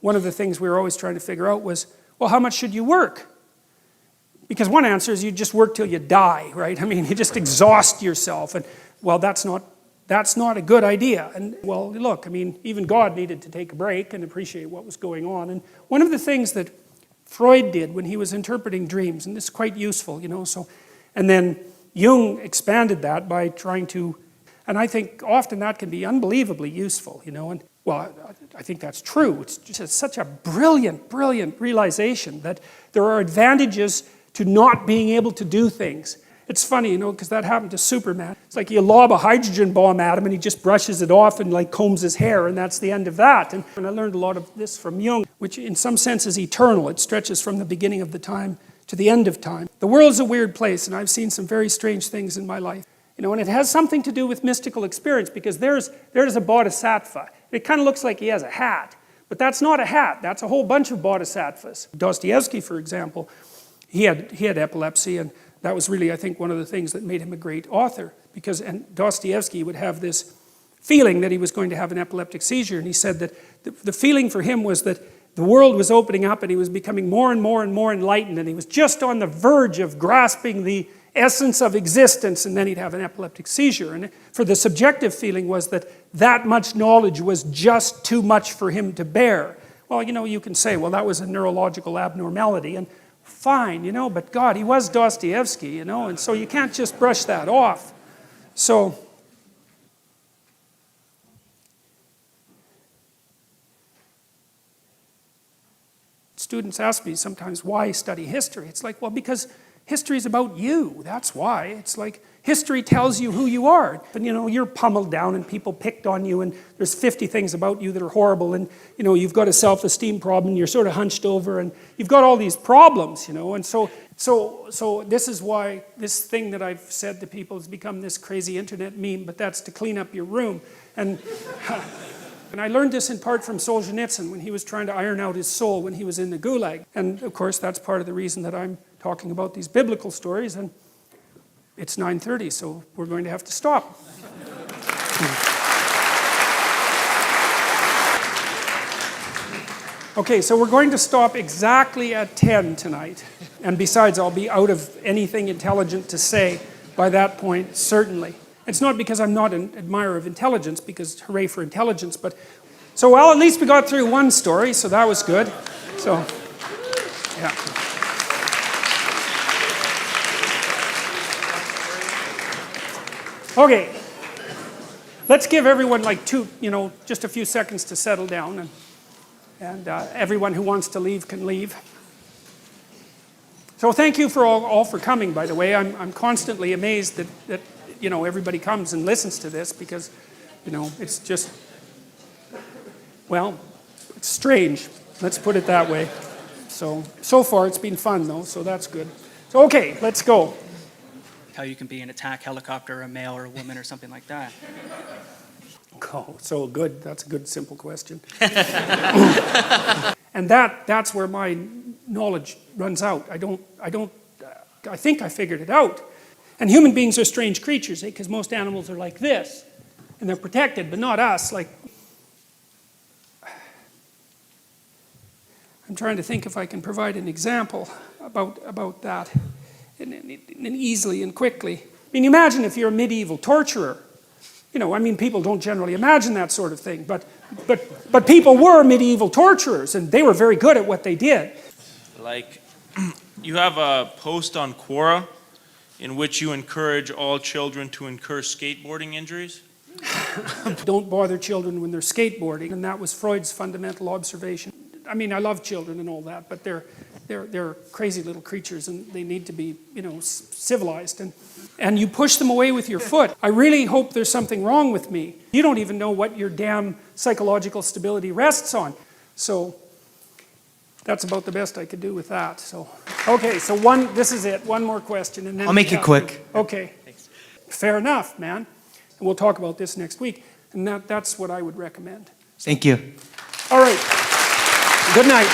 one of the things we were always trying to figure out was, well, how much should you work? Because one answer is you just work till you die, right? I mean, you just exhaust yourself. And, well, that's not a good idea. And, well, look, I mean, even God needed to take a break and appreciate what was going on. And one of the things that Freud did when he was interpreting dreams, and this is quite useful, you know, and then Jung expanded that by trying to, and I think often that can be unbelievably useful, you know, and, well, I think that's true. It's just such a brilliant, brilliant realization that there are advantages to not being able to do things. It's funny, you know, because that happened to Superman. It's like you lob a hydrogen bomb at him and he just brushes it off and like combs his hair, and that's the end of that. And I learned a lot of this from Jung, which in some sense is eternal. It stretches from the beginning of the time to the end of time. The world's a weird place, and I've seen some very strange things in my life. You know, and it has something to do with mystical experience, because there's a bodhisattva. It kind of looks like he has a hat, but that's not a hat. That's a whole bunch of bodhisattvas. Dostoevsky, for example, he had epilepsy, and that was really, I think, one of the things that made him a great author, because Dostoevsky would have this feeling that he was going to have an epileptic seizure, and he said that the feeling for him was that the world was opening up and he was becoming more and more and more enlightened, and he was just on the verge of grasping the essence of existence, and then he'd have an epileptic seizure. And for the subjective feeling was that much knowledge was just too much for him to bear. Well, you know, you can say, well, that was a neurological abnormality, and fine, you know, but God, he was Dostoevsky, you know, and so you can't just brush that off. So, students ask me sometimes, why study history? It's like, well, because history is about you, that's why. It's like, history tells you who you are. And you know, you're pummeled down and people picked on you, and there's 50 things about you that are horrible, and you know, you've got a self-esteem problem, and you're sort of hunched over, and you've got all these problems, you know, and so this is why this thing that I've said to people has become this crazy internet meme, but that's to clean up your room. And and I learned this in part from Solzhenitsyn when he was trying to iron out his soul when he was in the Gulag. And of course, that's part of the reason that I'm talking about these biblical stories. And it's 9:30, so we're going to have to stop. Okay, so we're going to stop exactly at 10 tonight. And besides, I'll be out of anything intelligent to say by that point, certainly. It's not because I'm not an admirer of intelligence, because hooray for intelligence, but... So, well, at least we got through one story, so that was good. So, yeah. Okay. Let's give everyone like just a few seconds to settle down, and everyone who wants to leave can leave. So thank you for all for coming, by the way. I'm constantly amazed that you know, everybody comes and listens to this, because, you know, it's just, well, it's strange. Let's put it that way. So far it's been fun though, so that's good. So okay, let's go. How you can be an attack helicopter, a male or a woman or something like that. Oh, so good. That's a good, simple question. And that's where my knowledge runs out. I think I figured it out. And human beings are strange creatures, because most animals are like this, and they're protected, but not us. Like, I'm trying to think if I can provide an example about that, and easily and quickly. I mean, imagine if you're a medieval torturer. You know, I mean, people don't generally imagine that sort of thing, but people were medieval torturers, and they were very good at what they did. Like, you have a post on Quora in which you encourage all children to incur skateboarding injuries? Don't bother children when they're skateboarding, and that was Freud's fundamental observation. I mean, I love children and all that, but they're crazy little creatures, and they need to be, you know, civilized. And you push them away with your foot. I really hope there's something wrong with me. You don't even know what your damn psychological stability rests on. So that's about the best I could do with that. So, okay, so this is it. One more question, and then I'll make it quick. Okay. Thanks. Fair enough, man. And we'll talk about this next week. And that's what I would recommend. Thank you. All right. Good night.